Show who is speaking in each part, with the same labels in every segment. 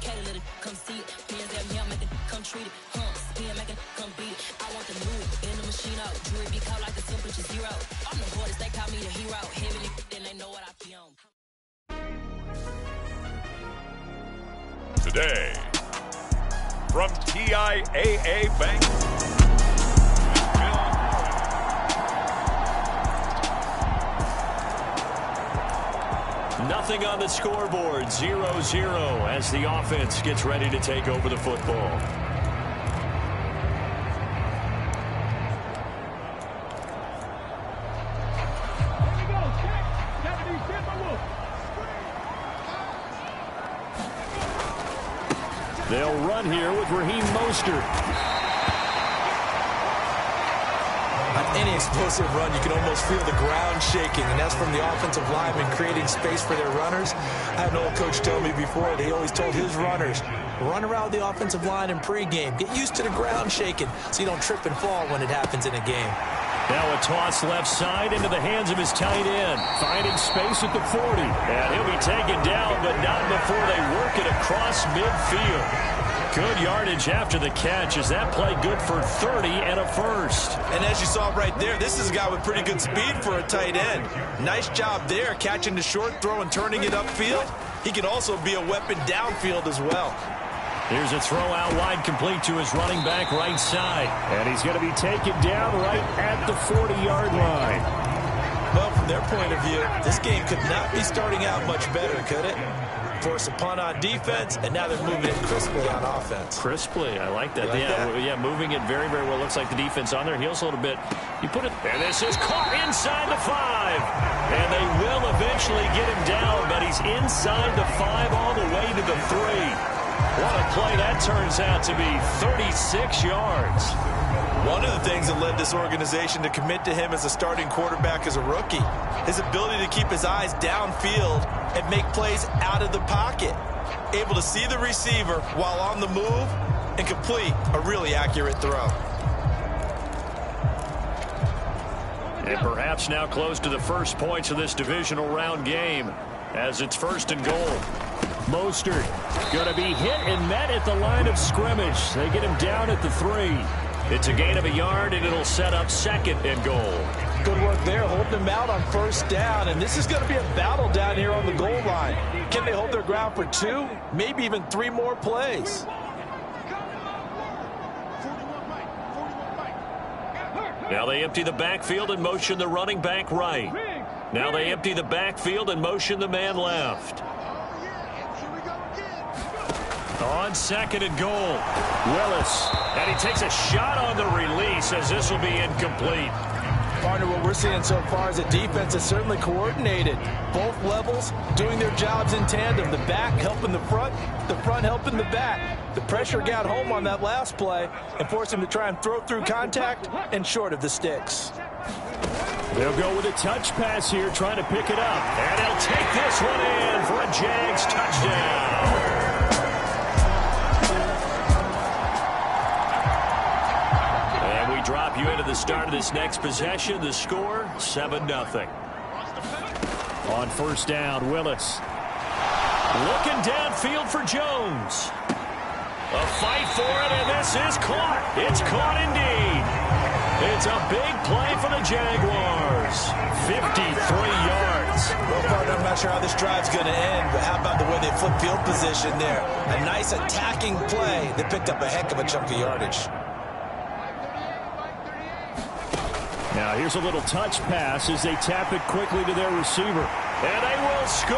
Speaker 1: Cater, let it come see it. Hands down here, make it come treat it. Spin, make it come beat it. I want the new in the machine out. Jewelry be caught like a temperature zero. I'm the hardest, they call me the hero. Heavily, then they know what I be on.
Speaker 2: Today, from TIAA Bank.
Speaker 3: Nothing on the scoreboard, 0-0 as the offense gets ready to take over the football. They'll run here with Raheem Mostert.
Speaker 4: On any explosive run, you can almost feel the ground shaking, and that's from the offensive linemen creating space for their runners. I had an old coach tell me before, he always told his runners, run around the offensive line in pregame. Get used to the ground shaking so you don't trip and fall when it happens in a game.
Speaker 3: Now a toss left side into the hands of his tight end. Finding space at the 40. And he'll be taken down, but not before they work it across midfield. Good yardage after the catch. Is that play good for 30 and a first?
Speaker 4: And as you saw right there, this is a guy with pretty good speed for a tight end. Nice job there, catching the short throw and turning it upfield. He can also be a weapon downfield as well.
Speaker 3: Here's a throw out wide, complete to his running back right side. And he's going to be taken down right at the 40-yard line.
Speaker 4: Well, from their point of view, this game could not be starting out much better, could it? Force a punt on defense, and now they're moving it crisply on offense.
Speaker 3: Crisply, I like that. Yeah, moving it very, very well. Looks like the defense on their heels a little bit. You put it, and this is caught inside the 5. And they will eventually get him down, but he's inside the 5 all the way to the 3. What a play that turns out to be, 36 yards.
Speaker 4: One of the things that led this organization to commit to him as a starting quarterback as a rookie, his ability to keep his eyes downfield and make plays out of the pocket. Able to see the receiver while on the move and complete a really accurate throw.
Speaker 3: And perhaps now close to the first points of this divisional round game as it's 1st and goal. Mostert going to be hit and met at the line of scrimmage. They get him down at the 3. It's a gain of a yard, and it'll set up 2nd and goal.
Speaker 4: Good work there, holding them out on 1st down, and this is going to be a battle down here on the goal line. Can they hold their ground for 2, maybe even 3 more plays?
Speaker 3: Now they empty the backfield and motion the running back right. Now they empty the backfield and motion the man left. On 2nd and goal, Willis. And he takes a shot on the release as this will be incomplete.
Speaker 4: Partner, what we're seeing so far is a defense that's certainly coordinated. Both levels doing their jobs in tandem. The back helping the front helping the back. The pressure got home on that last play and forced him to try and throw through contact and short of the sticks.
Speaker 3: They'll go with a touch pass here, trying to pick it up. And he'll take this one in for a Jags touchdown. Drop you into the start of this next possession. The score, 7-0. On 1st down, Willis. Looking downfield for Jones. A fight for it, and this is caught. It's caught indeed. It's a big play for the Jaguars. 53 yards.
Speaker 4: Well, partner, I'm not sure how this drive's going to end, but how about the way they flip field position there? A nice attacking play. They picked up a heck of a chunk of yardage.
Speaker 3: Now here's a little touch pass as they tap it quickly to their receiver. And they will score.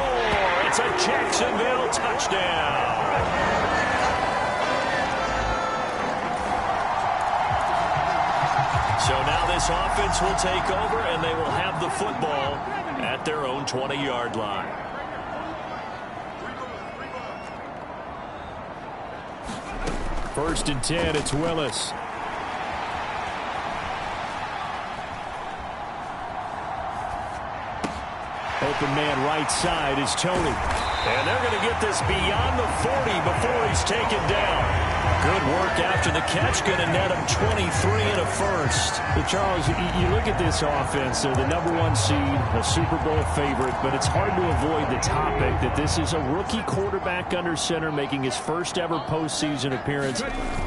Speaker 3: It's a Jacksonville touchdown. So now this offense will take over, and they will have the football at their own 20-yard line. First and 10, it's Willis. open man right side is Tony. And they're going to get this beyond the 40 before he's taken down. Good work after the catch. Going to net him 23 and a first.
Speaker 5: But Charles, you look at this offense. They're the #1 seed, a Super Bowl favorite, but it's hard to avoid the topic that this is a rookie quarterback under center making his first ever postseason appearance.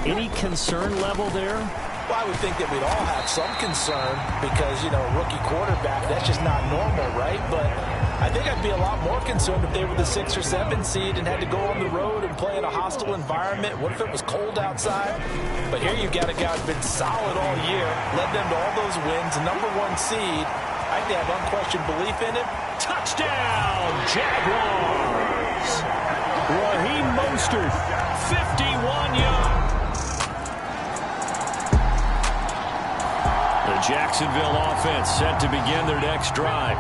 Speaker 5: Any concern level there?
Speaker 4: Well, I would think that we'd all have some concern because, you know, rookie quarterback, that's just not normal, right? But I think I'd be a lot more concerned if they were the 6 or 7 seed and had to go on the road and play in a hostile environment. What if it was cold outside? But here you've got a guy who's been solid all year, led them to all those wins, #1 seed. I think they have unquestioned belief in him.
Speaker 3: Touchdown, Jaguars!
Speaker 5: Raheem Mostert,
Speaker 3: 51 yards. The Jacksonville offense set to begin their next drive.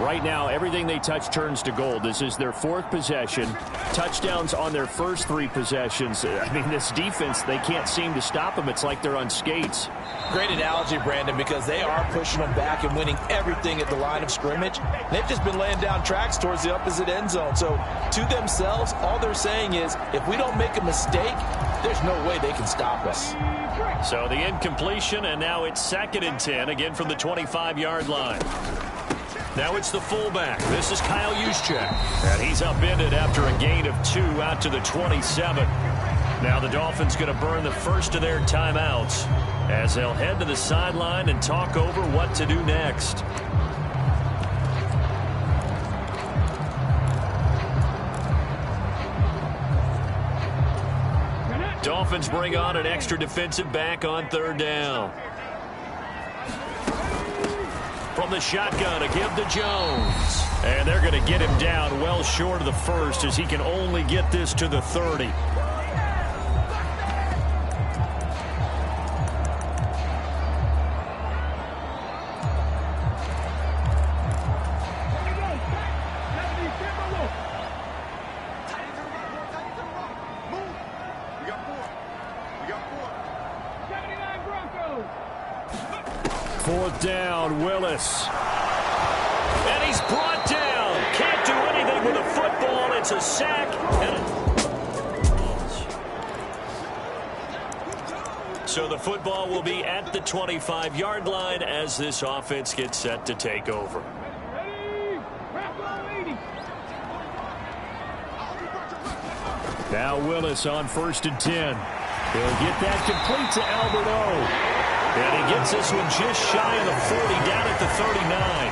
Speaker 3: Right now, everything they touch turns to gold. This is their 4th possession. Touchdowns on their first 3 possessions. I mean, this defense, they can't seem to stop them. It's like they're on skates.
Speaker 4: Great analogy, Brandon, because they are pushing them back and winning everything at the line of scrimmage. They've just been laying down tracks towards the opposite end zone. So, to themselves, all they're saying is, if we don't make a mistake, there's no way they can stop us.
Speaker 3: So, the incompletion, and now it's 2nd and 10, again from the 25-yard line. Now it's the fullback. This is Kyle Juszczyk. And he's upended after a gain of 2 out to the 27. Now the Dolphins going to burn the first of their timeouts as they'll head to the sideline and talk over what to do next. Dolphins bring on an extra defensive back on 3rd down. From the shotgun, a give to Jones. And they're going to get him down well short of the first as he can only get this to the 30.
Speaker 5: Fourth down, Willis.
Speaker 3: And he's brought down. Can't do anything with a football. It's a sack. So the football will be at the 25-yard line as this offense gets set to take over.
Speaker 5: Now Willis on 1st and 10. He'll get that complete to Albert O.
Speaker 3: And he gets this one just shy of the 40, down at the 39.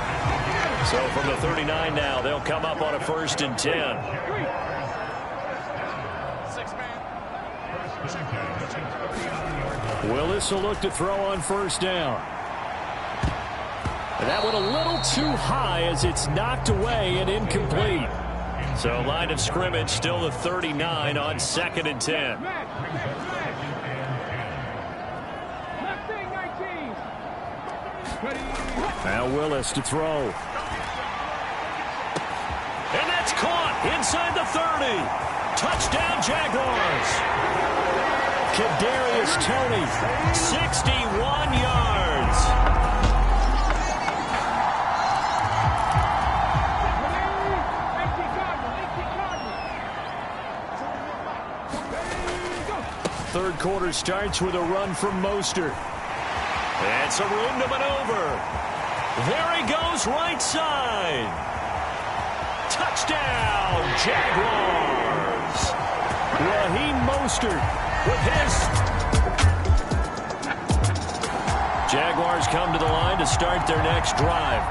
Speaker 3: So from the 39 now, they'll come up on a 1st and 10.
Speaker 5: Willis will look to throw on 1st down. And that one a little too high as it's knocked away and incomplete.
Speaker 3: So line of scrimmage still the 39 on 2nd and 10.
Speaker 5: Now Willis to throw.
Speaker 3: And that's caught inside the 30. Touchdown, Jaguars.
Speaker 5: Kadarius Toney,
Speaker 3: 61 yards.
Speaker 5: Third quarter starts with a run from Mostert.
Speaker 3: And some room to maneuver. There he goes, right side. Touchdown, Jaguars.
Speaker 5: Raheem Mostert
Speaker 3: with his. Jaguars come to the line to start their next drive.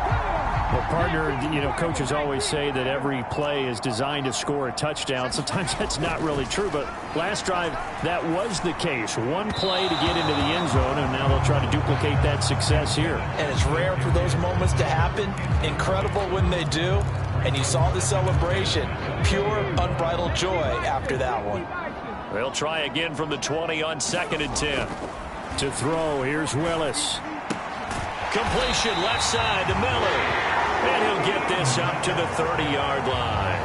Speaker 5: Well, partner, you know, coaches always say that every play is designed to score a touchdown. Sometimes that's not really true, but last drive, that was the case. One play to get into the end zone, and now they'll try to duplicate that success here.
Speaker 4: And it's rare for those moments to happen. Incredible when they do. And you saw the celebration. Pure, unbridled joy after that one.
Speaker 3: They'll try again from the 20 on 2nd and 10.
Speaker 5: To throw, here's Willis.
Speaker 3: Completion left side to Miller. And he'll get this up to the 30-yard line.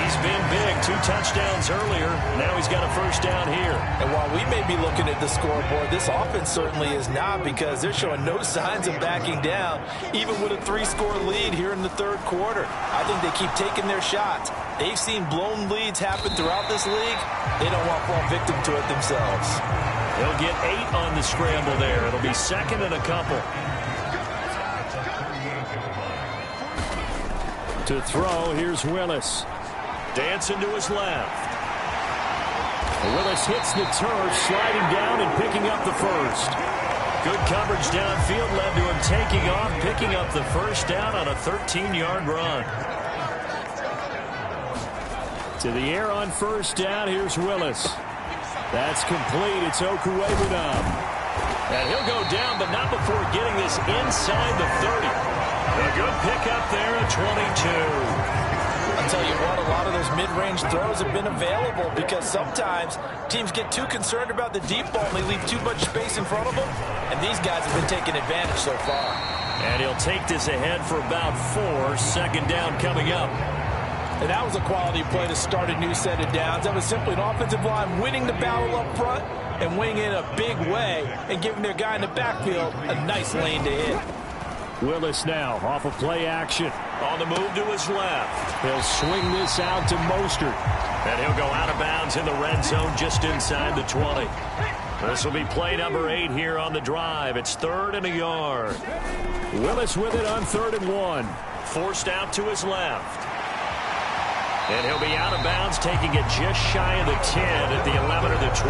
Speaker 3: He's been big. 2 touchdowns earlier. Now he's got a first down here.
Speaker 4: And while we may be looking at the scoreboard, this offense certainly is not, because they're showing no signs of backing down, even with a 3-score lead here in the third quarter. I think they keep taking their shots. They've seen blown leads happen throughout this league. They don't want to fall victim to it themselves.
Speaker 3: They'll get 8 on the scramble there. It'll be second and a couple.
Speaker 5: To throw, here's Willis.
Speaker 3: Dancing to his left.
Speaker 5: Willis hits the turf, sliding down and picking up the first.
Speaker 3: Good coverage downfield led to him taking off, picking up the first down on a 13-yard run.
Speaker 5: To the air on first down, here's Willis. That's complete. It's Okuwebunam.
Speaker 3: And he'll go down, but not before getting this inside the 30. A good pickup there at 22.
Speaker 4: I'll tell you what, a lot of those mid-range throws have been available, because sometimes teams get too concerned about the deep ball and they leave too much space in front of them, and these guys have been taking advantage so far.
Speaker 3: And he'll take this ahead for about 4. Second down coming up.
Speaker 4: And that was a quality play to start a new set of downs. That was simply an offensive line winning the battle up front and winning in a big way and giving their guy in the backfield a nice lane to hit.
Speaker 5: Willis now off of play action.
Speaker 3: On the move to his left.
Speaker 5: He'll swing this out to Mostert.
Speaker 3: And he'll go out of bounds in the red zone just inside the 20. This will be play number 8 here on the drive. It's 3rd and a yard.
Speaker 5: Willis with it on 3rd and 1.
Speaker 3: Forced out to his left. And he'll be out of bounds, taking it just shy of the 10 at the 11 or the 12.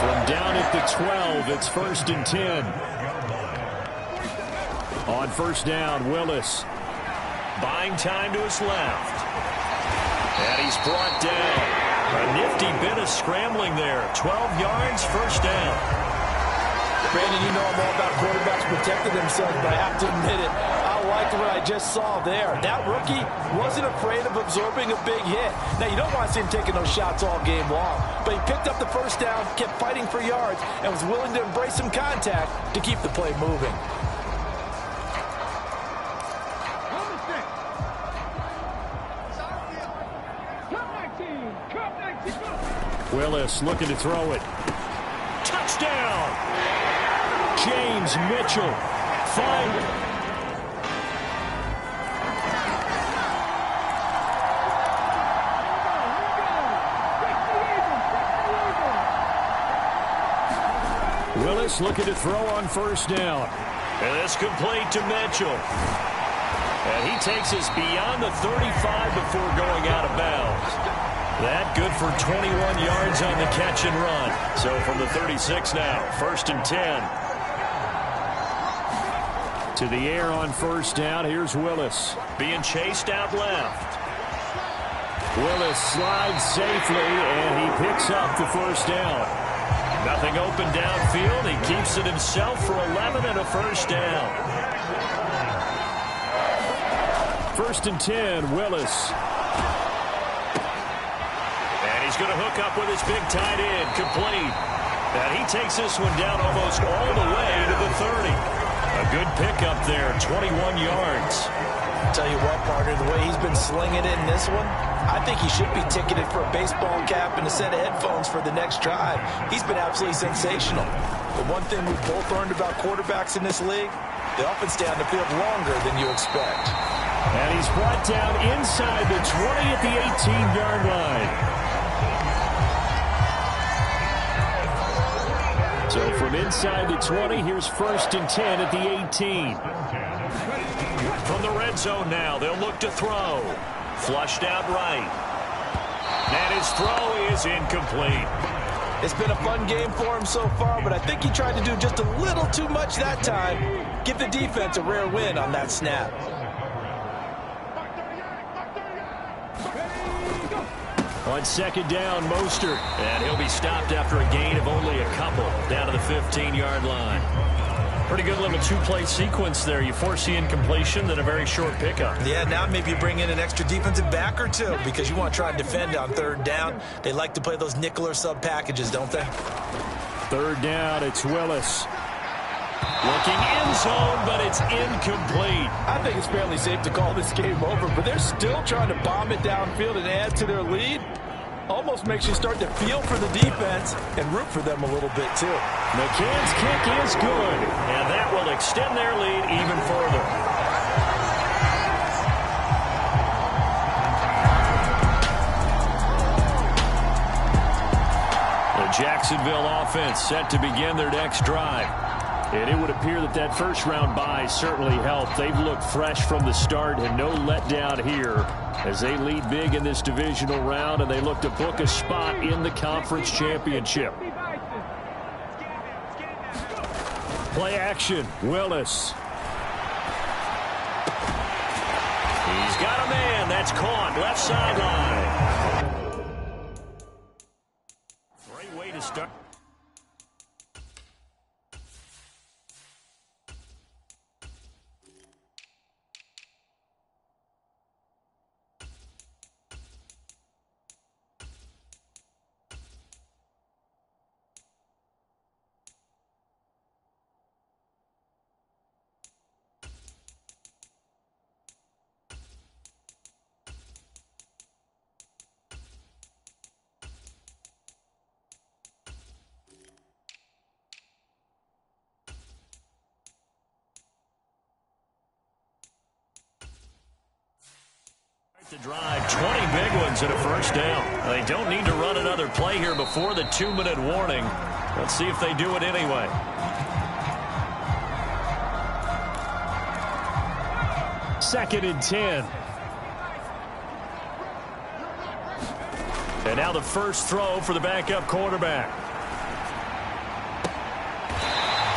Speaker 5: From down at the 12, it's 1st and 10. On first down, Willis.
Speaker 3: Buying time to his left. And he's brought down. A nifty bit of scrambling there. 12 yards, first down.
Speaker 4: Brandon, you know I'm all about quarterbacks protecting themselves, but I have to admit it. I liked what I just saw there. That rookie wasn't afraid of absorbing a big hit. Now, you don't want to see him taking those shots all game long, but he picked up the first down, kept fighting for yards, and was willing to embrace some contact to keep the play moving.
Speaker 5: Willis looking to throw it. Touchdown! James Mitchell. Willis looking to throw on first down.
Speaker 3: And it's complete to Mitchell. And he takes us beyond the 35 before going out of bounds. That good for 21 yards on the catch and run. So from the 36 now, 1st and 10.
Speaker 5: To the air on first down, here's Willis.
Speaker 3: Being chased out left.
Speaker 5: Willis slides safely, and he picks up the first down.
Speaker 3: Nothing open downfield. He keeps it himself for 11 and a first down.
Speaker 5: 1st and 10, Willis.
Speaker 3: He's going to hook up with his big tight end, complete. And he takes this one down almost all the way to the 30. A good pickup there, 21 yards.
Speaker 4: Tell you what, partner, the way he's been slinging it in this one, I think he should be ticketed for a baseball cap and a set of headphones for the next drive. He's been absolutely sensational. The one thing we've both learned about quarterbacks in this league, they often stay on the field longer than you expect.
Speaker 5: And he's brought down inside the 20 at the 18-yard line. So from inside the 20, here's 1st and 10 at the 18.
Speaker 3: From the red zone now, they'll look to throw. Flushed out right. And his throw is incomplete.
Speaker 4: It's been a fun game for him so far, but I think he tried to do just a little too much that time. Give the defense a rare win on that snap.
Speaker 5: On second down, Mostert.
Speaker 3: And he'll be stopped after a gain of only a couple down to the 15-yard line. Pretty good little two-play sequence there. You force the incompletion, then a very short pickup.
Speaker 4: Yeah, now maybe you bring in an extra defensive back or two because you want to try and defend on 3rd down. They like to play those nickel or sub packages, don't they?
Speaker 5: 3rd down, it's Willis.
Speaker 3: Looking end zone, but it's incomplete.
Speaker 4: I think it's fairly safe to call this game over, but they're still trying to bomb it downfield and add to their lead. Almost makes you start to feel for the defense and root for them a little bit, too.
Speaker 3: McCann's kick is good, and that will extend their lead even further. The Jacksonville offense set to begin their next drive.
Speaker 5: And it would appear that that first-round bye certainly helped. They've looked fresh from the start and no letdown here as they lead big in this divisional round, and they look to book a spot in the conference championship. Play action, Willis.
Speaker 3: He's got a man. That's caught. Left sideline. Great way to start. To drive 20 big ones and a first down. They don't need to run another play here before the 2-minute warning. Let's see if they do it anyway.
Speaker 5: Second and 10.
Speaker 3: And now the first throw for the backup quarterback.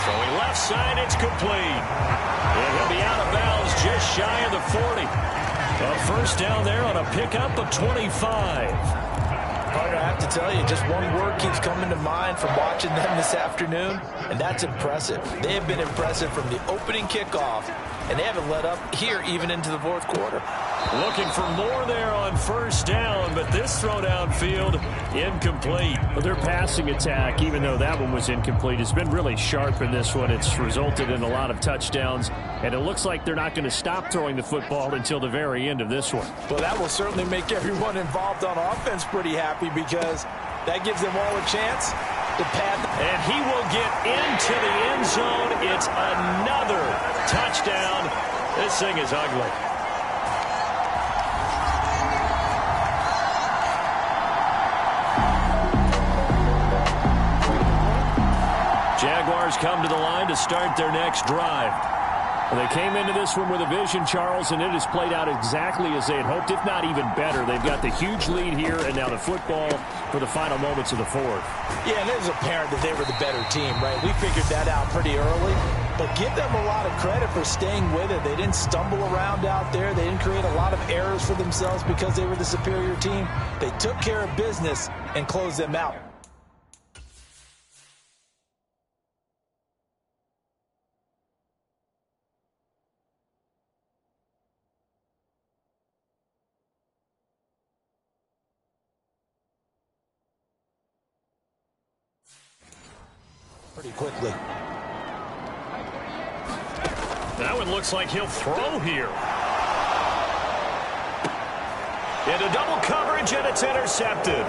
Speaker 3: Throwing left side, it's complete. And he'll be out of bounds just shy of the 40. A first down there on a pickup of 25.
Speaker 4: Carter, I have to tell you, just one word keeps coming to mind from watching them this afternoon, and that's impressive. They have been impressive from the opening kickoff, and they haven't let up here even into the fourth quarter.
Speaker 3: Looking for more there on first down, but this throw downfield, incomplete.
Speaker 5: Well, their passing attack, even though that one was incomplete, has been really sharp in this one. It's resulted in a lot of touchdowns, and it looks like they're not going to stop throwing the football until the very end of this one.
Speaker 4: Well, that will certainly make everyone involved on offense pretty happy because that gives them all a chance to pad.
Speaker 3: And he will get into the end zone. It's another touchdown. This thing is ugly. Jaguars come to the line to start their next drive.
Speaker 5: Well, they came into this one with a vision, Charles, and it has played out exactly as they had hoped, if not even better. They've got the huge lead here, and now the football for the final moments of the fourth.
Speaker 4: Yeah, and it was apparent that they were the better team, right? We figured that out pretty early, but give them a lot of credit for staying with it. They didn't stumble around out there. They didn't create a lot of errors for themselves because they were the superior team. They took care of business and closed them out. Pretty quickly.
Speaker 3: That one looks like he'll throw here. Into double coverage, and it's intercepted.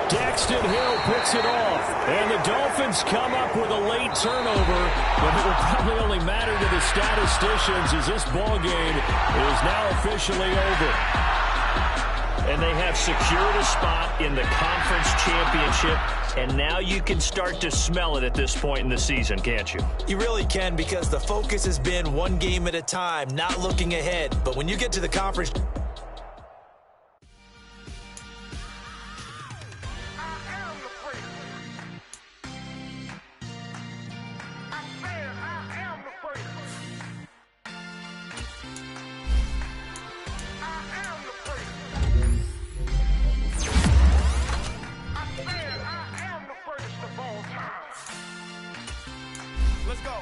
Speaker 5: Daxton Hill picks it off, and the Dolphins come up with a late turnover, but it will probably only matter to the statisticians as this ball game is now officially over.
Speaker 3: And they have secured a spot in the conference championship, and now you can start to smell it at this point in the season, can't you?
Speaker 4: You really can, because the focus has been one game at a time, not looking ahead. But when you get to the conference...
Speaker 6: Let's go.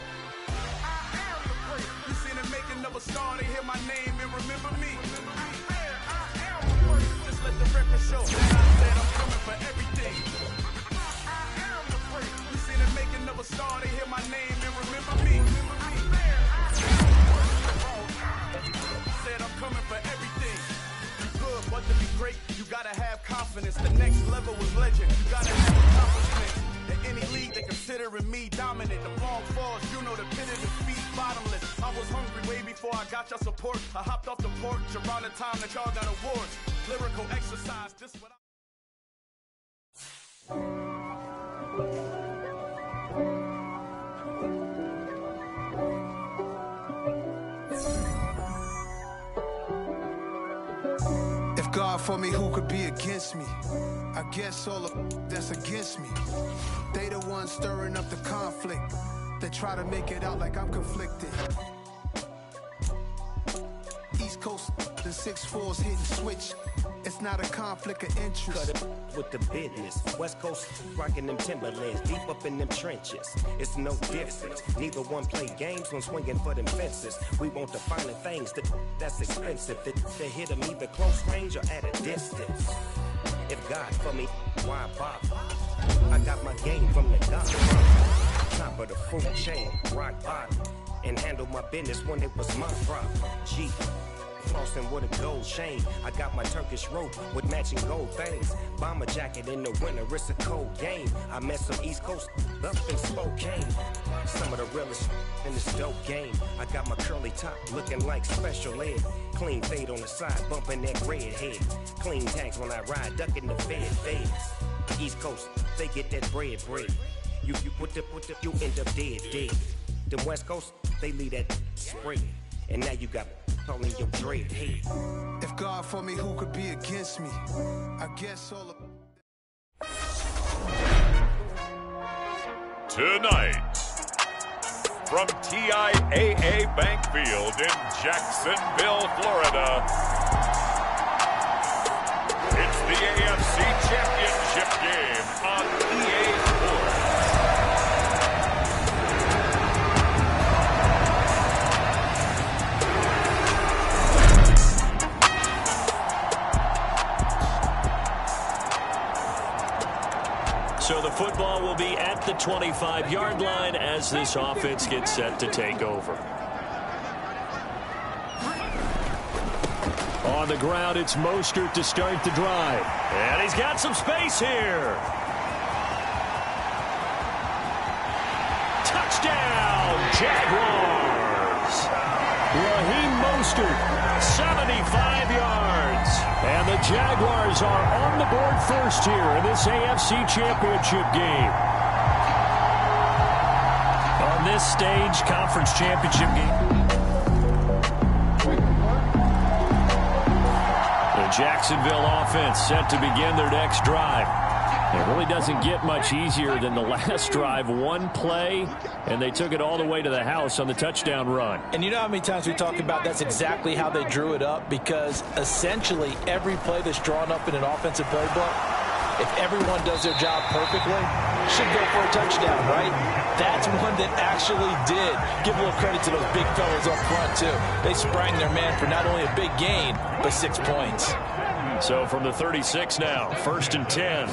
Speaker 6: I am the first. You seen the making of a star, they hear my name and remember me. I am the first. Just let the record show that I said I'm coming for everything. I am the first. You seen the making of a star, they hear my name and remember me. coming for everything. You good, but to be great, you gotta have confidence. The next level is legend. You gotta have accomplishments. In any league, they considering me dominant. The long falls, you know the pit of defeat, bottomless. I was hungry way before I got your support. I hopped off the porch around the time that y'all got awards. Lyrical exercise, this what
Speaker 7: If God for me, who could be against me? I guess all of that's against me. They the ones stirring up the conflict. They try to make it out like I'm conflicted. East Coast, the 6'4's hitting switch. It's not a conflict of interest.
Speaker 8: Cut it with the business. West Coast rocking them Timberlands, deep up in them trenches. It's no difference. Neither one play games when swinging for them fences. We want the finer things that's expensive. They hit them either close range or at a distance. If God for me, why bother? I got my game from the Godfather. Top of the food chain, rock bottom. And handle my business when it was my problem. G. Flossing with a gold chain. I got my Turkish rope with matching gold things. Bomber jacket in the winter, it's a cold game. I met some East Coast up in Spokane. Some of the realest in this dope game. I got my curly top looking like special ed. Clean fade on the side, bumping that red head. Clean tags when I ride, ducking the feds. East Coast, they get that bread. You put the, you end up dead. Them West Coast, they leave that spread. And now you got all in your dread head.
Speaker 7: If God for me, who could be against me? I guess all of...
Speaker 2: Tonight, from TIAA Bank Field in Jacksonville, Florida, it's the AFC Championship game on EA Sports.
Speaker 3: So the football will be at the 25-yard line as this offense gets set to take over.
Speaker 5: On the ground, it's Mostert to start the drive.
Speaker 3: And he's got some space here. Touchdown, Jaguars.
Speaker 5: Raheem Mostert,
Speaker 3: 75 yards.
Speaker 5: and the Jaguars are on the board first here in this AFC Championship game.
Speaker 3: On this stage, conference championship game. The Jacksonville offense set to begin their next drive.
Speaker 5: It really doesn't get much easier than the last drive. One play, and they took it all the way to the house on the touchdown run.
Speaker 4: And you know how many times we talk about that's exactly how they drew it up? Because essentially every play that's drawn up in an offensive playbook, if everyone does their job perfectly, should go for a touchdown, right? That's one that actually did. Give a little credit to those big fellas up front, too. They sprang their man for not only a big gain, but 6 points.
Speaker 3: So from the 36 now, 1st and 10.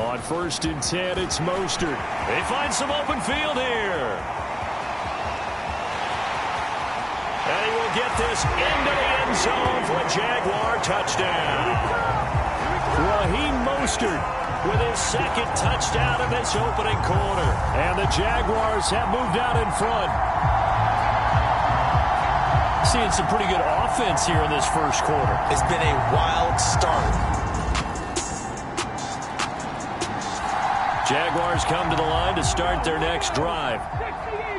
Speaker 5: On 1st and 10, it's Mostert.
Speaker 3: They find some open field here. And he will get this into the end zone for a Jaguar touchdown.
Speaker 5: Raheem Mostert
Speaker 3: with his second touchdown of this opening quarter.
Speaker 5: And the Jaguars have moved out in front.
Speaker 3: Seeing some pretty good offense here in this first quarter.
Speaker 4: It's been a wild start.
Speaker 5: Jaguars come to the line to start their next drive.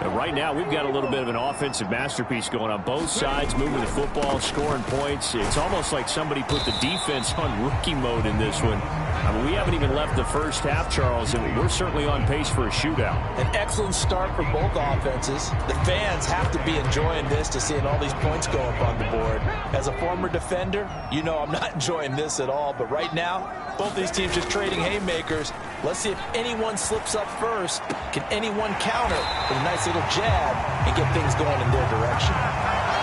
Speaker 5: And right now, we've got a little bit of an offensive masterpiece going on both sides, moving the football, scoring points. It's almost like somebody put the defense on rookie mode in this one. I mean, we haven't even left the first half, Charles, and we're certainly on pace for a shootout.
Speaker 4: An excellent start for both offenses. The fans have to be enjoying this to seeing all these points go up on the board. As a former defender, you know I'm not enjoying this at all. But right now, both these teams just trading haymakers. Let's see if anyone slips up first. Can anyone counter with a nice little jab and get things going in their direction?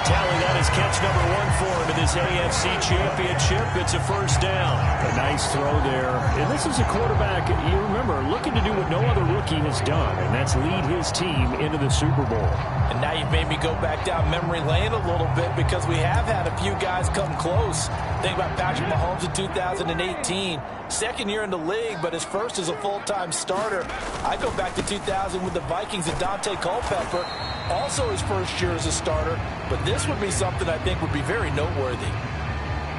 Speaker 3: Tally, that is catch number 1 for him in this AFC Championship. It's a first down.
Speaker 5: A nice throw there. And this is a quarterback, you remember, looking to do what no other rookie has done, and that's lead his team into the Super Bowl.
Speaker 4: And now you've made me go back down memory lane a little bit because we have had a few guys come close. Think about Patrick Mahomes in 2018. Second year in the league, but his first as a full-time starter. I go back to 2000 with the Vikings and Dante Culpepper. Also his first year as a starter. But this would be something I think would be very noteworthy.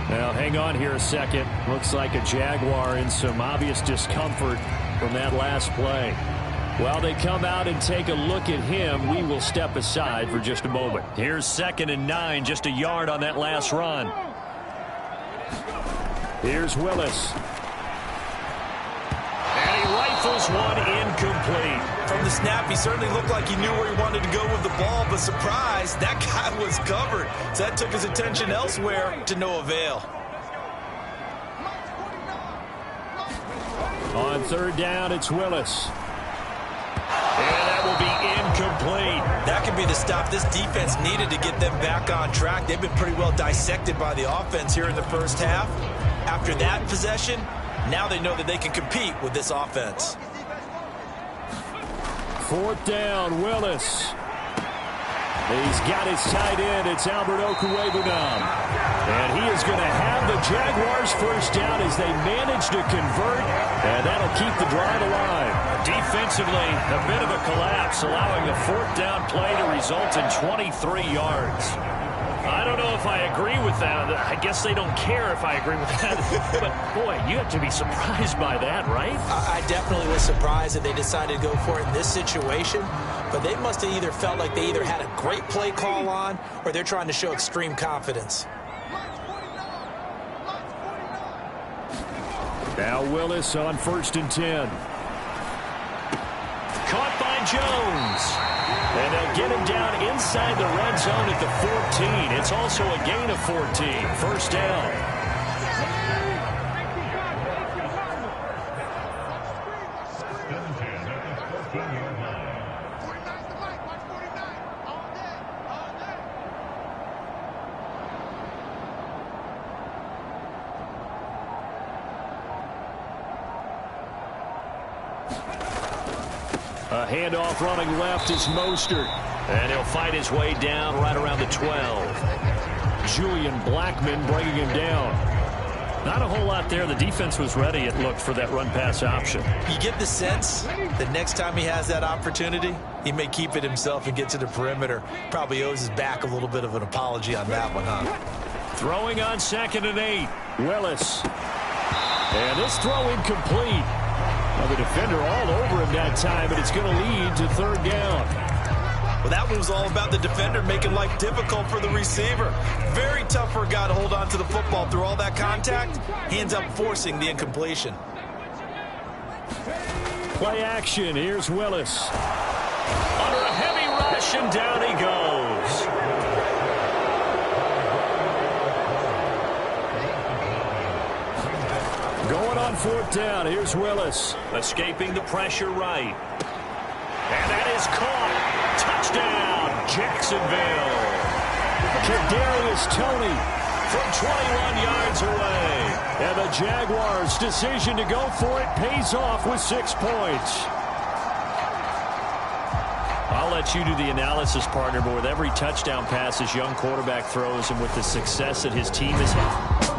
Speaker 5: Now, hang on here a second. Looks like a Jaguar in some obvious discomfort from that last play. While they come out and take a look at him, we will step aside for just a moment.
Speaker 3: Here's 2nd and 9, just a yard on that last run.
Speaker 5: Here's Willis.
Speaker 3: And he rifles one incomplete.
Speaker 4: From the snap, he certainly looked like he knew where he wanted to go with the ball, but surprise, that guy was covered. So that took his attention elsewhere to no avail.
Speaker 5: On 3rd down, it's Willis.
Speaker 3: And that will be incomplete.
Speaker 4: That could be the stop this defense needed to get them back on track. They've been pretty well dissected by the offense here in the first half. After that possession, now they know that they can compete with this offense.
Speaker 5: 4th down, Willis. He's got his tight end. It's Albert Okwuegbunam. And he is going to have the Jaguars first down as they manage to convert. And that'll keep the drive alive.
Speaker 3: Defensively, a bit of a collapse, allowing a 4th down play to result in 23 yards. I don't know if I agree with that. I guess they don't care if I agree with that. But, boy, you have to be surprised by that, right?
Speaker 4: I definitely was surprised that they decided to go for it in this situation. But they must have either felt like they either had a great play call on or they're trying to show extreme confidence.
Speaker 5: Now Willis on 1st and 10.
Speaker 3: Caught by Jones. And they'll get him down inside the red zone at the 14. It's also a gain of 14. First down.
Speaker 5: A handoff running left is Mostert.
Speaker 3: And he'll fight his way down right around the 12.
Speaker 5: Julian Blackmon bringing him down. Not a whole lot there. The defense was ready, it looked, for that run-pass option.
Speaker 4: You get the sense that next time he has that opportunity, he may keep it himself and get to the perimeter. Probably owes his back a little bit of an apology on that one, huh?
Speaker 3: Throwing on 2nd and 8.
Speaker 5: Willis. And this throw incomplete. Well, the defender all over him that time, but it's going to lead to 3rd down.
Speaker 4: Well, that one was all about the defender making life difficult for the receiver. Very tough for a guy to hold on to the football through all that contact. He ends up forcing the incompletion.
Speaker 5: Play action. Here's Willis.
Speaker 3: Under a heavy rush, and down he goes.
Speaker 5: Going on 4th down. Here's Willis.
Speaker 3: Escaping the pressure right. And that is caught. Touchdown, Jacksonville.
Speaker 5: Kadarius Toney
Speaker 3: from 21 yards away.
Speaker 5: And the Jaguars' decision to go for it pays off with 6 points.
Speaker 3: I'll let you do the analysis, partner, but with every touchdown pass his young quarterback throws and with the success that his team has had.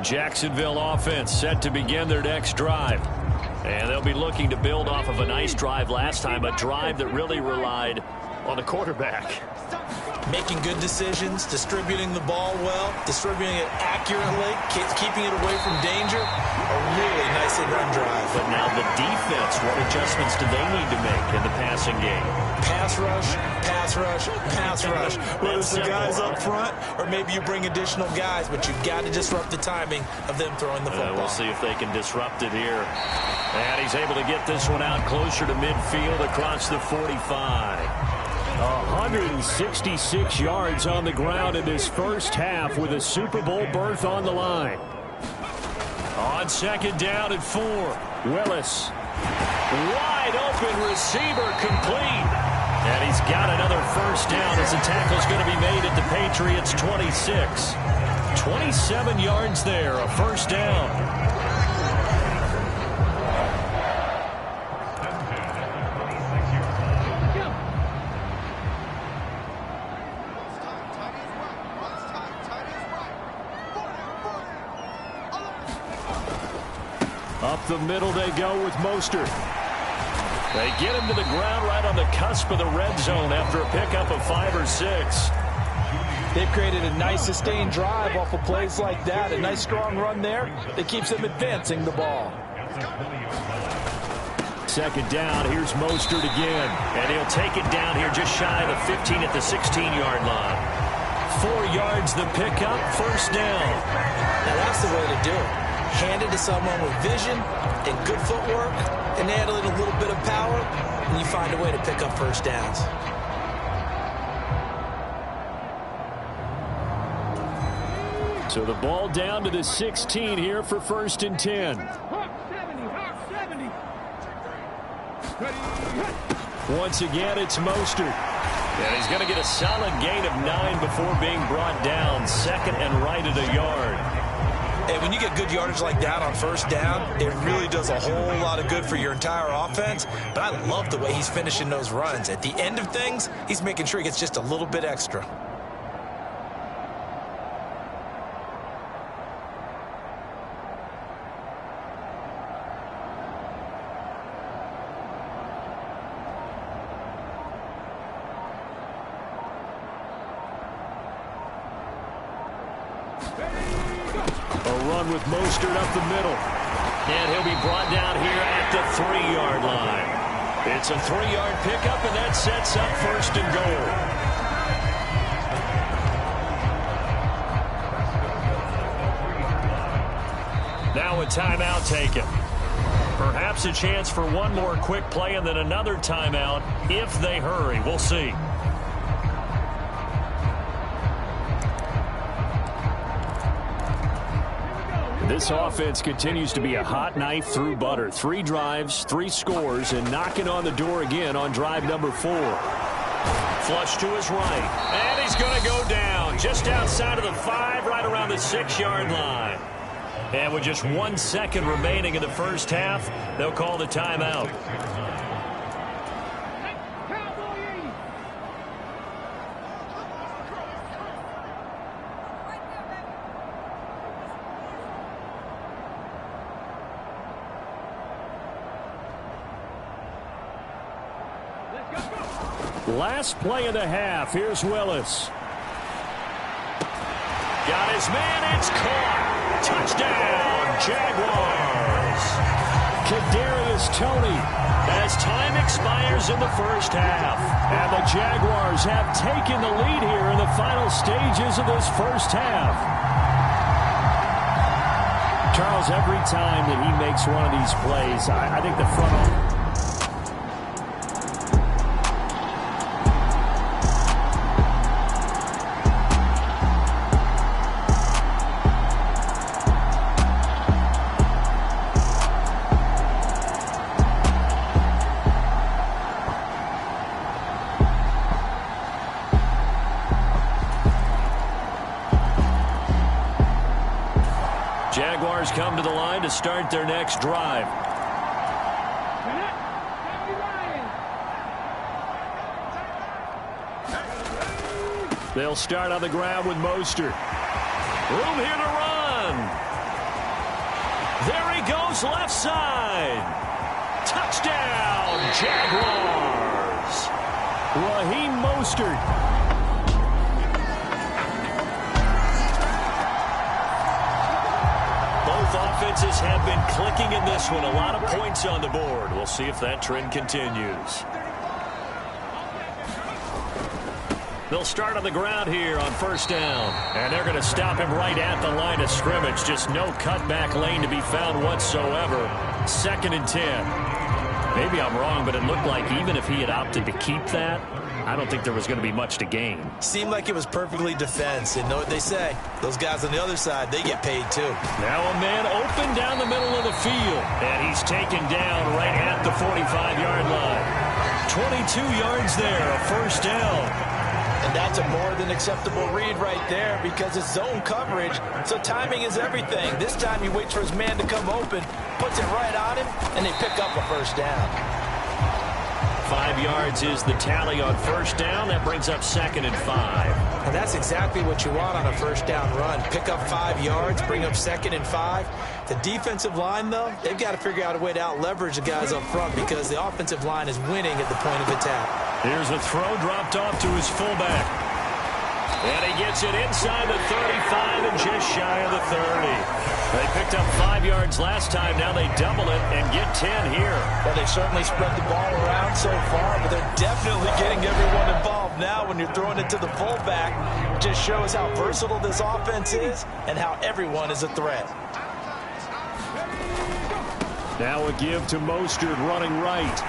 Speaker 3: Jacksonville offense set to begin their next drive. And they'll be looking to build off of a nice drive last time, a drive that really relied on the quarterback.
Speaker 4: Making good decisions, distributing the ball well, distributing it accurately, keeping it away from danger. A really nicely run drive.
Speaker 3: But now the defense, what adjustments do they need to make in the passing game?
Speaker 4: Pass rush, pass rush, pass rush. Whether it's the guys up front or maybe you bring additional guys, but you've got to disrupt the timing of them throwing the football.
Speaker 3: We'll see if they can disrupt it here. And he's able to get this one out closer to midfield across the 45.
Speaker 5: 166 yards on the ground in this first half with a Super Bowl berth on the line.
Speaker 3: On second down and 4.
Speaker 5: Willis.
Speaker 3: Wide open receiver complete. And he's got another first down as the tackle's going to be made at the Patriots 26. 27 yards there, a first down.
Speaker 5: Up the middle they go with Mostert.
Speaker 3: They get him to the ground right on the cusp of the red zone after a pickup of 5 or 6.
Speaker 4: They've created a nice sustained drive off of plays like that. A nice strong run there that keeps them advancing the ball.
Speaker 5: Second down, here's Mostert again.
Speaker 3: And he'll take it down here just shy of the 15 at the 16-yard line. 4 yards the pickup, first down.
Speaker 4: Now that's the way to do it. Hand it to someone with vision and good footwork and add in a little bit of power, and you find a way to pick up first downs.
Speaker 5: So the ball down to the 16 here for 1st and 10. Once again, it's Mostert.
Speaker 3: And he's going to get a solid gain of 9 before being brought down. Second and right at a yard.
Speaker 4: And when you get good yardage like that on first down, it really does a whole lot of good for your entire offense. But I love the way he's finishing those runs. At the end of things, he's making sure he gets just a little bit extra.
Speaker 5: With Mostert up the middle.
Speaker 3: And he'll be brought down here at the 3-yard line. It's a 3-yard pickup, and that sets up 1st and goal. Now a timeout taken. Perhaps a chance for one more quick play and then another timeout if they hurry. We'll see.
Speaker 5: This offense continues to be a hot knife through butter. 3 drives, 3 scores, and knocking on the door again on drive number 4.
Speaker 3: Flush to his right, and he's going to go down just outside of the 5, right around the 6-yard line. And with just 1 second remaining in the first half, they'll call the timeout.
Speaker 5: Last play of the half. Here's Willis.
Speaker 3: Got his man. It's caught. Touchdown, Jaguars.
Speaker 5: Kadarius Toney.
Speaker 3: As time expires in the first half.
Speaker 5: And the Jaguars have taken the lead here in the final stages of this first half. Charles, every time that he makes one of these plays, I think the front office.
Speaker 3: Jaguars come to the line to start their next drive. They'll start on the ground with Mostert. Room here to run. There he goes, left side. Touchdown, Jaguars.
Speaker 5: Raheem Mostert.
Speaker 3: Both offenses have been clicking in this one. A lot of points on the board. We'll see if that trend continues. They'll start on the ground here on first down. And they're going to stop him right at the line of scrimmage. Just no cutback lane to be found whatsoever. 2nd and 10. Maybe I'm wrong, but it looked like even if he had opted to keep that, I don't think there was going to be much to gain.
Speaker 4: Seemed like it was perfectly defense. And know what they say. Those guys on the other side, they get paid too.
Speaker 3: Now a man open down the middle of the field. And he's taken down right at the 45-yard line. 22 yards there, a first down.
Speaker 4: And that's a more than acceptable read right there because it's zone coverage, so timing is everything. This time he waits for his man to come open, puts it right on him, and they pick up a first down.
Speaker 3: 5 yards is the tally on first down. That brings up 2nd and 5.
Speaker 4: And that's exactly what you want on a first down run. Pick up 5 yards, bring up 2nd and 5. The defensive line, though, they've got to figure out a way to out-leverage the guys up front because the offensive line is winning at the point of attack.
Speaker 3: Here's a throw dropped off to his fullback. And he gets it inside the 35 and just shy of the 30. They picked up 5 yards last time. Now they double it and get 10 here.
Speaker 4: Well, they certainly spread the ball around so far, but they're definitely getting everyone involved now when you're throwing it to the fullback. It just shows how versatile this offense is and how everyone is a threat.
Speaker 5: Now a give to Mostert running right.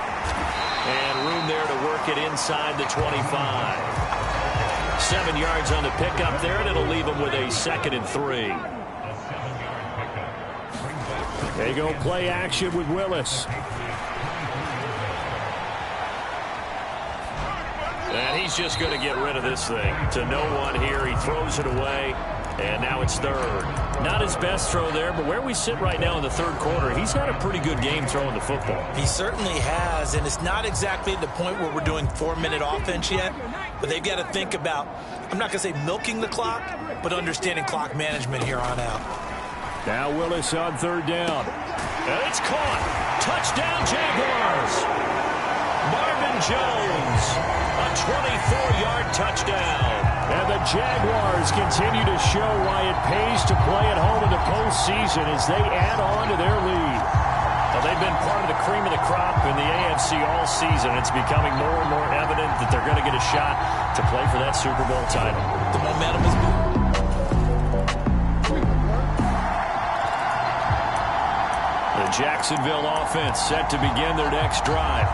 Speaker 3: And room there to work it inside the 25. 7 yards on the pickup there, and it'll leave him with a 2nd and 3.
Speaker 5: They go play action with Willis.
Speaker 3: And he's just going to get rid of this thing. To no one here. He throws it away. And now it's 3rd. Not his best throw there, but where we sit right now in the 3rd quarter, he's had a pretty good game throwing the football.
Speaker 4: He certainly has, and it's not exactly at the point where we're doing 4-minute offense yet, but they've got to think about, I'm not going to say milking the clock, but understanding clock management here on out.
Speaker 5: Now Willis on 3rd down.
Speaker 3: And it's caught. Touchdown, Jaguars. Marvin Jones, a 24-yard touchdown.
Speaker 5: And the Jaguars continue to show why it pays to play at home in the postseason as they add on to their lead.
Speaker 3: Well, they've been part of the cream of the crop in the AFC all season. It's becoming more and more evident that they're going to get a shot to play for that Super Bowl title.
Speaker 4: The momentum is building.
Speaker 3: The Jacksonville offense set to begin their next drive.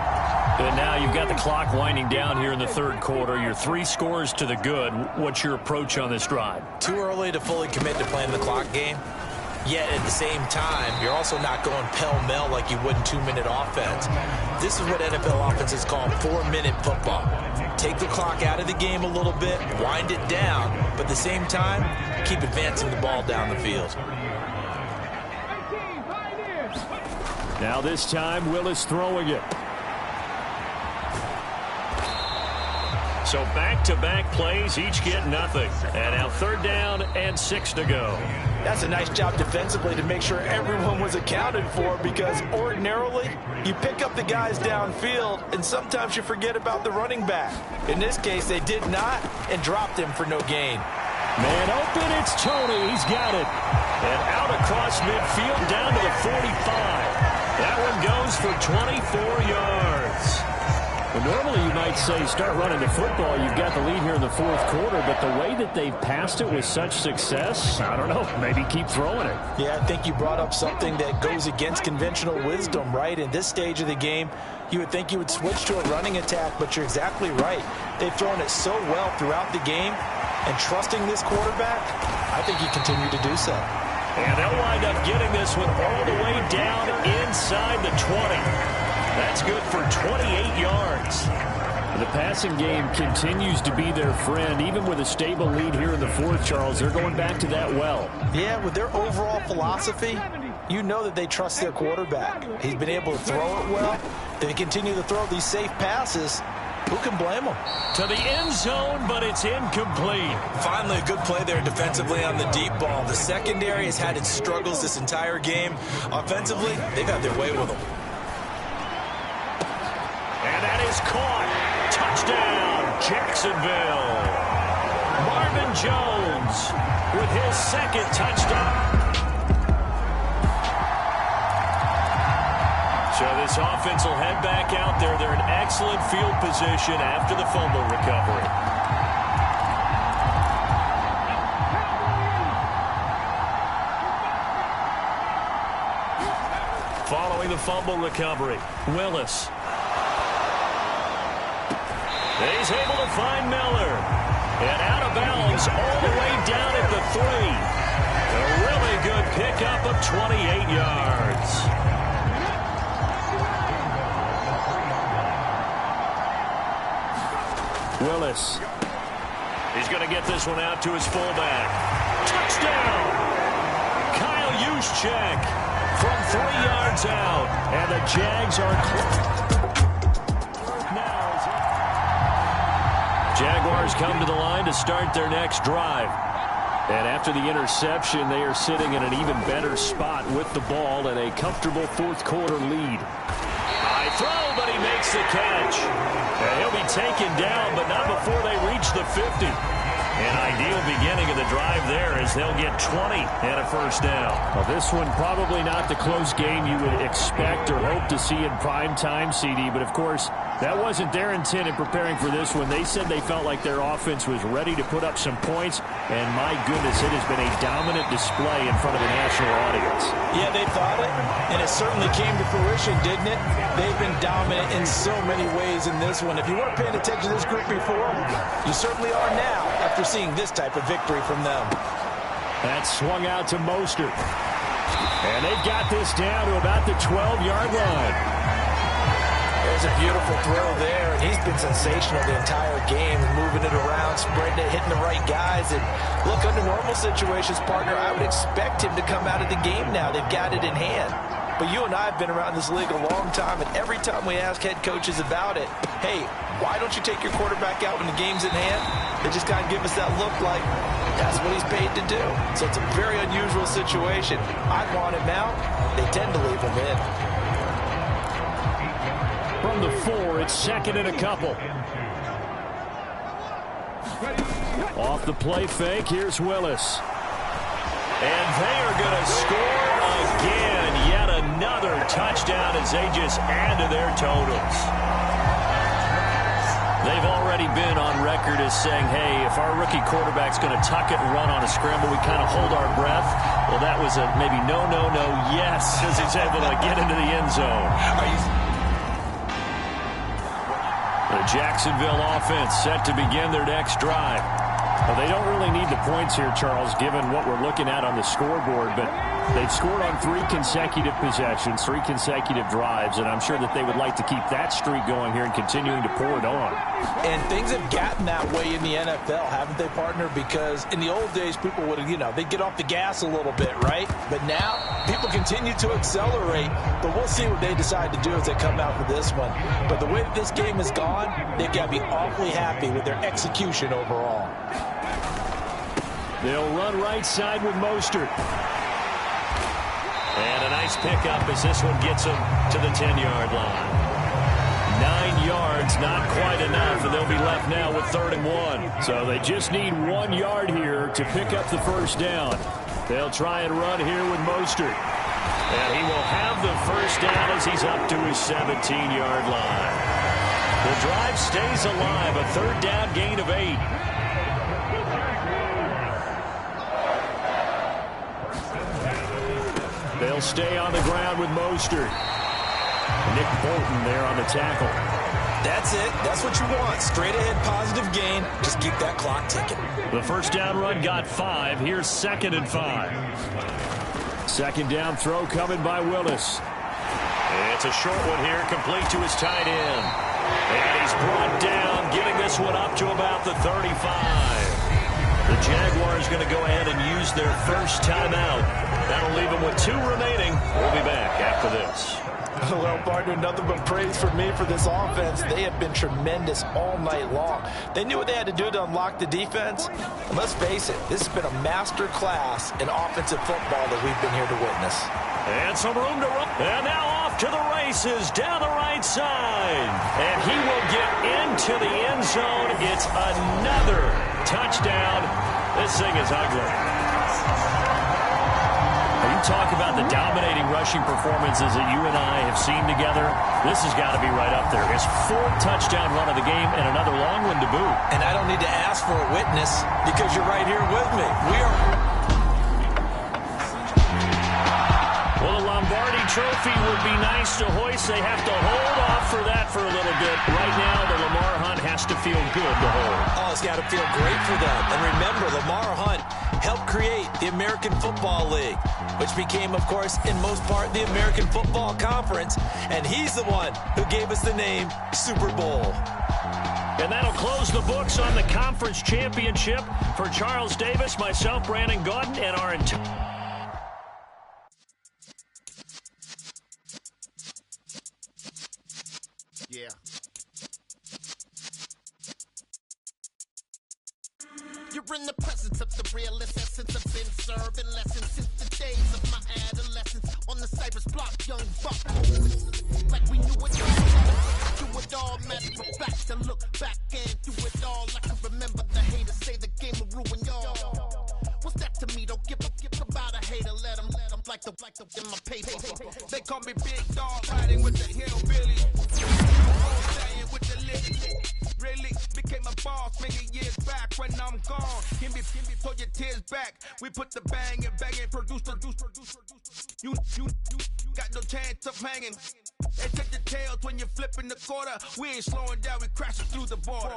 Speaker 3: And now you've got the clock winding down here in the 3rd quarter. You're 3 scores to the good. What's your approach on this drive?
Speaker 4: Too early to fully commit to playing the clock game. Yet at the same time, you're also not going pell-mell like you would in 2-minute offense. This is what NFL offenses call 4-minute football. Take the clock out of the game a little bit, wind it down, but at the same time, keep advancing the ball down the field.
Speaker 5: Now this time, Willis throwing it.
Speaker 3: So back-to-back plays, each get nothing. And now 3rd down and 6 to go.
Speaker 4: That's a nice job defensively to make sure everyone was accounted for because ordinarily you pick up the guys downfield and sometimes you forget about the running back. In this case, they did not and dropped him for no gain.
Speaker 5: Man open, it's Tony. He's got it.
Speaker 3: And out across midfield down to the 45. That one goes for 24 yards.
Speaker 5: Well, normally you might say start running the football. You've got the lead here in the 4th quarter, but the way that they've passed it with such success, I don't know, maybe keep throwing it.
Speaker 4: Yeah, I think you brought up something that goes against conventional wisdom, right? In this stage of the game, you would think you would switch to a running attack, but you're exactly right. They've thrown it so well throughout the game, and trusting this quarterback, I think you continue to do so.
Speaker 3: And they'll wind up getting this one all the way down inside the 20. That's good for 28 yards.
Speaker 5: The passing game continues to be their friend. Even with a stable lead here in the 4th, Charles, they're going back to that well.
Speaker 4: Yeah, with their overall philosophy, you know that they trust their quarterback. He's been able to throw it well. They continue to throw these safe passes. Who can blame them?
Speaker 3: To the end zone, but it's incomplete.
Speaker 4: Finally, a good play there defensively on the deep ball. The secondary has had its struggles this entire game. Offensively, they've had their way with them.
Speaker 3: And that is caught. Touchdown, Jacksonville. Marvin Jones with his second touchdown. So this offense will head back out there. They're in excellent field position after the fumble recovery. Following the fumble recovery, Willis. He's able to find Miller. And out of bounds all the way down at the 3. A really good pickup of 28 yards. Willis. He's going to get this one out to his fullback. Touchdown! Kyle Juszczyk from 3 yards out. And the Jags are Jaguars come to the line to start their next drive. And after the interception, they are sitting in an even better spot with the ball and a comfortable fourth quarter lead. High throw, but he makes the catch. And he'll be taken down, but not before they reach the 50. An ideal beginning of the drive there as they'll get 20 and a first down.
Speaker 5: Well, this one probably not the close game you would expect or hope to see in prime time, CD. But, of course, that wasn't their intent in preparing for this one. They said they felt like their offense was ready to put up some points. And, my goodness, it has been a dominant display in front of a national audience.
Speaker 4: Yeah, they thought it, and it certainly came to fruition, didn't it? They've been dominant in so many ways in this one. If you weren't paying attention to this group before, you certainly are now after seeing this type of victory from them.
Speaker 5: That swung out to Mostert. And they've got this down to about the 12-yard line.
Speaker 4: There's a beautiful throw there, and he's been sensational the entire game, moving it around, spreading it, hitting the right guys. And look, under normal situations, partner, I would expect him to come out of the game now. They've got it in hand. But you and I have been around this league a long time, and every time we ask head coaches about it, hey, why don't you take your quarterback out when the game's in hand? They just kind of give us that look like that's what he's paid to do. So it's a very unusual situation. I'd want him out. They tend to leave him in.
Speaker 5: From the 4, it's second and a couple. Off the play fake, here's Willis.
Speaker 3: And they are going to score again. Yet another touchdown as they just add to their totals. They've already been on record as saying, hey, if our rookie quarterback's going to tuck it and run on a scramble, we kind of hold our breath. Well, that was a maybe no, yes, as he's able to get into the end zone. The Jacksonville offense set to begin their next drive.
Speaker 5: Well, they don't really need the points here, Charles, given what we're looking at on the scoreboard, but they've scored on 3 consecutive possessions, 3 consecutive drives, and I'm sure that they would like to keep that streak going here and continuing to pour it on.
Speaker 4: And things have gotten that way in the NFL, haven't they, partner? Because in the old days, people would have, they'd get off the gas a little bit, right? But now, people continue to accelerate, but we'll see what they decide to do as they come out for this one. But the way that this game has gone, they've got to be awfully happy with their execution overall.
Speaker 5: They'll run right side with Mostert.
Speaker 3: And a nice pickup as this one gets them to the 10-yard line. 9 yards, not quite enough, and they'll be left now with 3rd and 1.
Speaker 5: So they just need 1 yard here to pick up the first down. They'll try and run here with Mostert.
Speaker 3: And he will have the first down as he's up to his 17-yard line. The drive stays alive, a 3rd down gain of 8.
Speaker 5: They'll stay on the ground with Mostert. Nick Bolton there on the tackle.
Speaker 4: That's it. That's what you want. Straight ahead positive gain. Just keep that clock ticking.
Speaker 3: The first down run got 5. Here's 2nd and 5.
Speaker 5: 2nd down throw coming by Willis.
Speaker 3: It's a short one here, complete to his tight end. And he's brought down, getting this one up to about the 35. The Jaguars going to go ahead and use their first timeout. That'll leave them with 2 remaining. We'll be back after this.
Speaker 4: Well, partner, nothing but praise for me for this offense. They have been tremendous all night long. They knew what they had to do to unlock the defense. And let's face it, this has been a master class in offensive football that we've been here to witness.
Speaker 3: And some room to run. And now off to the races down the right side. And he will get into the end zone. It's another touchdown. This thing is ugly. You talk about the dominating rushing performances that you and I have seen together. This has got to be right up there. His 4th touchdown run of the game and another long one to boot.
Speaker 4: And I don't need to ask for a witness because you're right here with me.
Speaker 3: Well, the Lombardi Trophy would be nice to hoist. They have to hold off for that for a little bit. Right now, the Lamar Hunt has to feel good to hold.
Speaker 4: Oh, it's got to feel great for them. And remember, Lamar Hunt helped create the American Football League, which became, of course, in most part, the American Football Conference. And he's the one who gave us the name Super Bowl.
Speaker 3: And that'll close the books on the conference championship for Charles Davis, myself, Brandon Gaudin, and our entire...
Speaker 6: Yeah. You're in the presence of the realest essence. I've been serving lessons since the days of my adolescence. On the Cypress block, young buck. Like we knew it all. Do it all, matter of fact. To look back and do it all. I can remember the haters say the game will ruin y'all. What's that to me? Don't give about a hater. Let them like the in my paper. They call me Big Dog, riding with the hillbilly. With the lily. Really became a boss many years back when I'm gone. Give me, pull your tears back. We put the bang and produce. You got no chance of hanging. They take the tails when you're flipping the quarter. We ain't slowing down, we crashing through the border.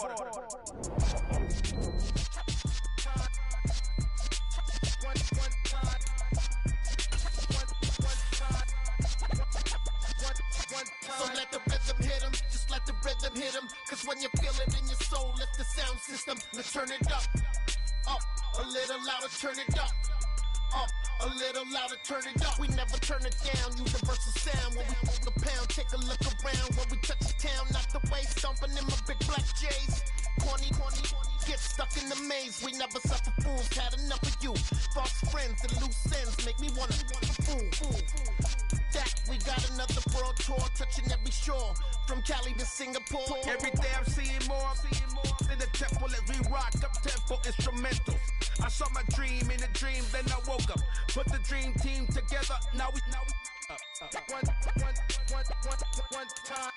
Speaker 6: So let the rhythm hit him, just let the rhythm hit him. Cause when you feel it in your soul, lift the sound system. Let's turn it up, a little louder, turn it up, a little louder, turn it up. We never turn it down, universal sound. When we move the pound, take a look around. When we touch the town, not the way, stomping in my big black J's. Corny, get stuck in the maze. We never suffer fools, had enough of you. False friends and loose ends make me wanna fool. That we got another world tour, touching every shore, from Cali to Singapore. Every day I'm seeing more in the temple as we rock up tempo instrumentals. I saw my dream in a dream, then I woke up. Put the dream team together. Now we one time.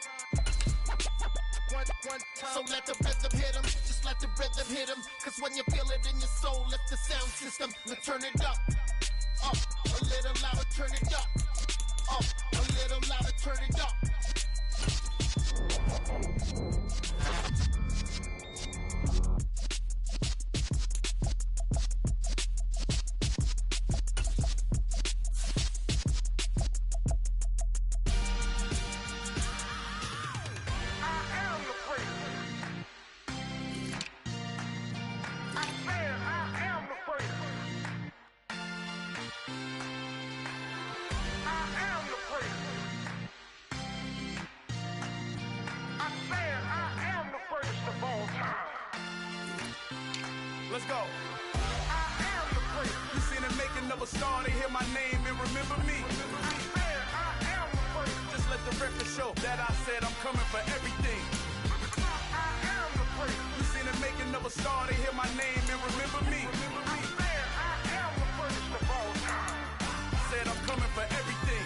Speaker 6: So let the rhythm hit him, just let the rhythm hit him. Cause when you feel it in your soul, lift the sound system. Now turn it up, a little louder, turn it up. A little louder, turn it up. Let's go. You seen the making of a star, they hear my name and remember me. Just let the record show that I said I'm coming for everything. You seen the making of a star, they hear my name and remember me. Said I'm coming for everything.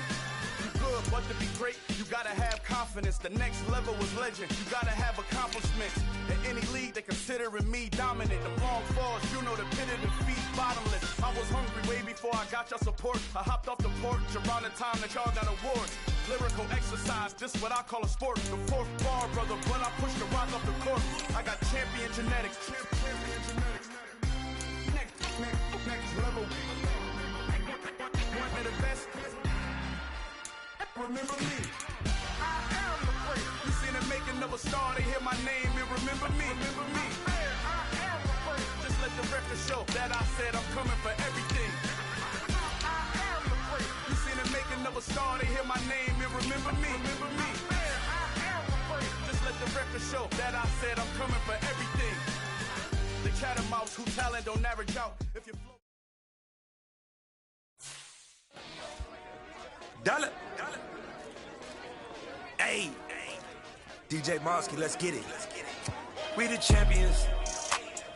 Speaker 6: You good, but to be great, you gotta have confidence. The next level was legend. You gotta have accomplishments. In any league, they considering me dominant. The long falls, you know the pit of defeat, bottomless. I was hungry way before I got your support. I hopped off the porch around the time that y'all got awards. Lyrical exercise, this what I call a sport. The fourth bar, brother, when I push the rock off the court. I got champion genetics. Next level. One of the best. Remember me. You seen the making of a star, they hear my name and remember me. Just let the record show that I said I'm coming for everything. You seen the making of a star, they hear my name and remember me. remember me. Man, I am afraid. Just let the record show that I said I'm coming for everything. The catamounts who talent don't average out. If you flow.
Speaker 9: Dollar. Hey, DJ Mosky, let's get it. We the champions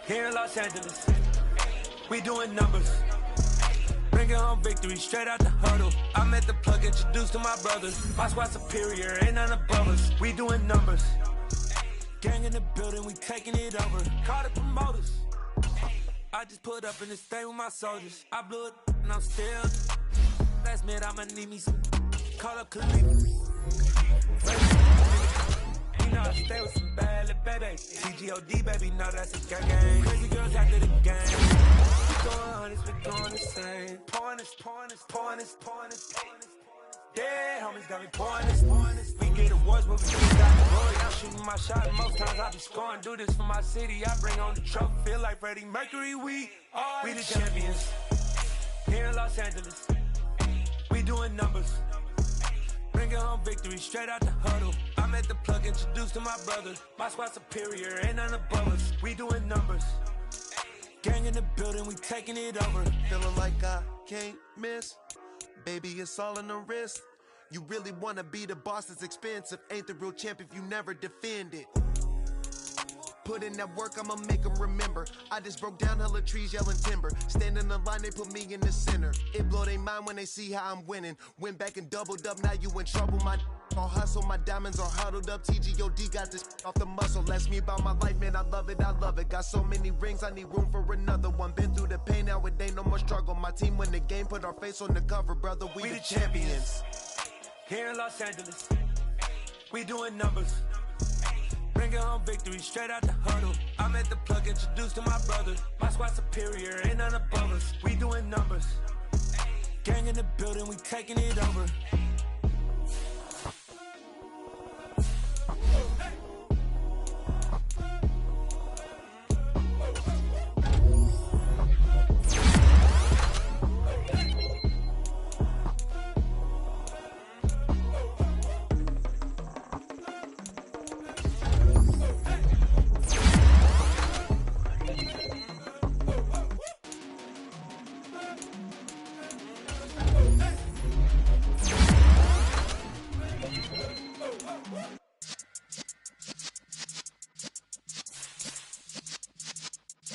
Speaker 9: here in Los Angeles. We doing numbers. Bringing home victory straight out the huddle. I'm at the plug, introduced to my brothers. My squad superior, ain't none above us. We doing numbers. Gang in the building, we taking it over. Call the promoters. I just put up in this thing with my soldiers. I blew it and I'm still. Last minute, I'ma need me some. Call up Khalif. You know I stay with some bad little baby. CGOD, baby, know that's a gang. Crazy girls after the game. We going honest, we going the same. Pouring this. Yeah, homies got me pouring this. We get awards, but we still got the glory. I'm shooting my shot, and most times I be scoring. Do this for my city, I bring on the trophy. Feel like Freddie Mercury, we the champions. Here in Los Angeles, we doing numbers. Bringing home victory straight out the huddle. I'm at the plug, introduced to my brothers. My squad superior, ain't none above us. We doing numbers. Gang in the building, we taking it over.
Speaker 10: Feeling like I can't miss. Baby, it's all in the wrist. You really wanna be the boss, it's expensive. Ain't the real champ if you never defend it. Put in that work, I'ma make them remember. I just broke down hella trees, yelling timber. Stand in the line, they put me in the center. It blow their mind when they see how I'm winning. Went back and doubled up, now you in trouble. My all hustle, my diamonds are huddled up. TGOD got this off the muscle. Ask me about my life, man, I love it. Got so many rings, I need room for another one. Been through the pain, now it ain't no more struggle. My team win the game, put our face on the cover, brother. We the champions.
Speaker 9: Here in Los Angeles, we doing numbers. Bringing home victory straight out the huddle. I'm at the plug, introduced to my brothers. My squad superior, ain't none above us. We doing numbers. Gang in the building, we taking it over.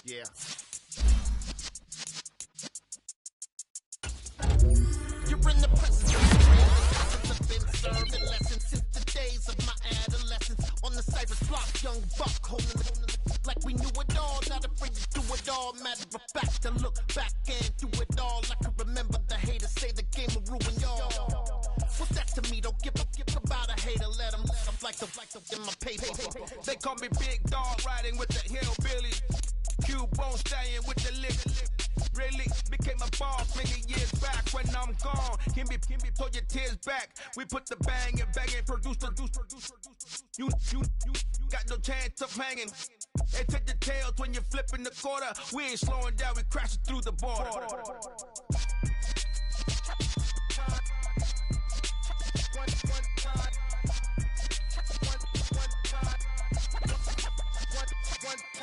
Speaker 10: Yeah.
Speaker 11: You're in the presence of the real lessons. I've been serving lessons since the days of my adolescence. On the Cypress block, young buck holding it like we knew it all. Not afraid to do it all. Matter of fact, to look back and do it all. I can remember the haters say the game will ruin y'all. What's that to me? Don't give about a hater. Let them like the in my paper.
Speaker 6: They call me Big Dog, riding with the hillbilly. Q-Bone stallion with the lick. Really became a boss many years back. When I'm gone, can be pull your tears back. We put the bang and produce. You got no chance of hanging. They take the tails when you're flipping the quarter. We ain't slowing down, we crashing through the border.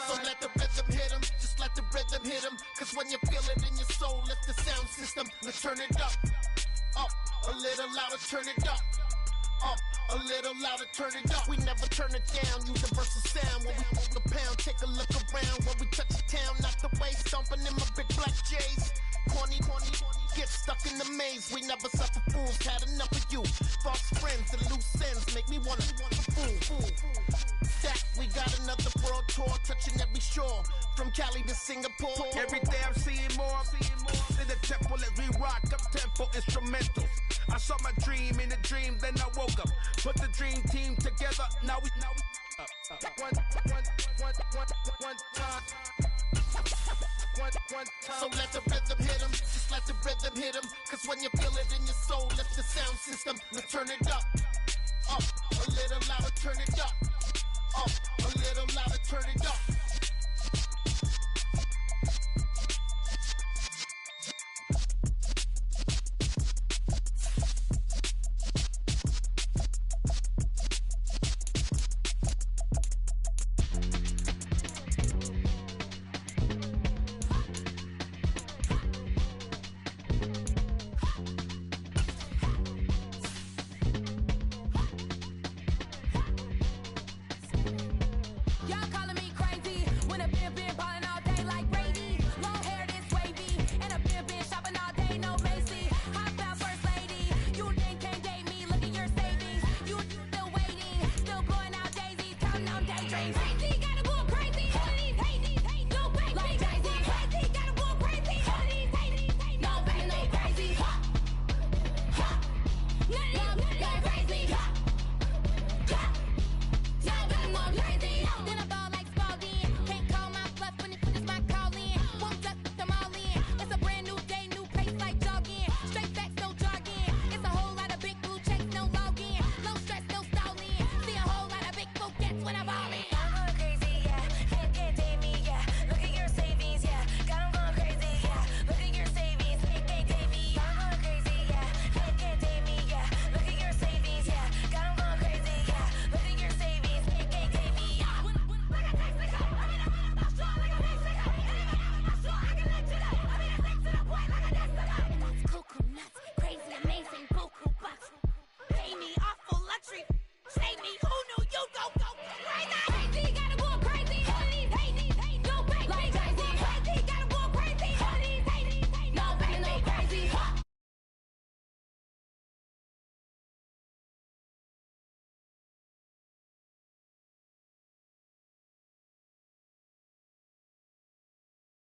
Speaker 11: So let the rhythm hit him, just let the rhythm hit him. Cause when you feel it in your soul, lift the sound system. Let's turn it up, a little louder, turn it up, a little louder, turn it up. We never turn it down, universal sound. When we hold the pound, take a look around. When we touch the town, knock the way, stomping in my big black J's. Corny, get stuck in the maze. We never suffer fools, had enough of you. False friends and loose ends make me wanna fool. That we got another world tour, touching every shore, from Cali to Singapore.
Speaker 6: Every day I'm seeing more in the temple as we rock up tempo instrumentals. I saw my dream in a dream, then I woke up. Put the dream team together, now we one time.
Speaker 11: So let the rhythm hit him, just let the rhythm hit him. Cause when you feel it in your soul, lift the sound system. Let's turn it up, a little louder, turn it up, a little louder, turn it up.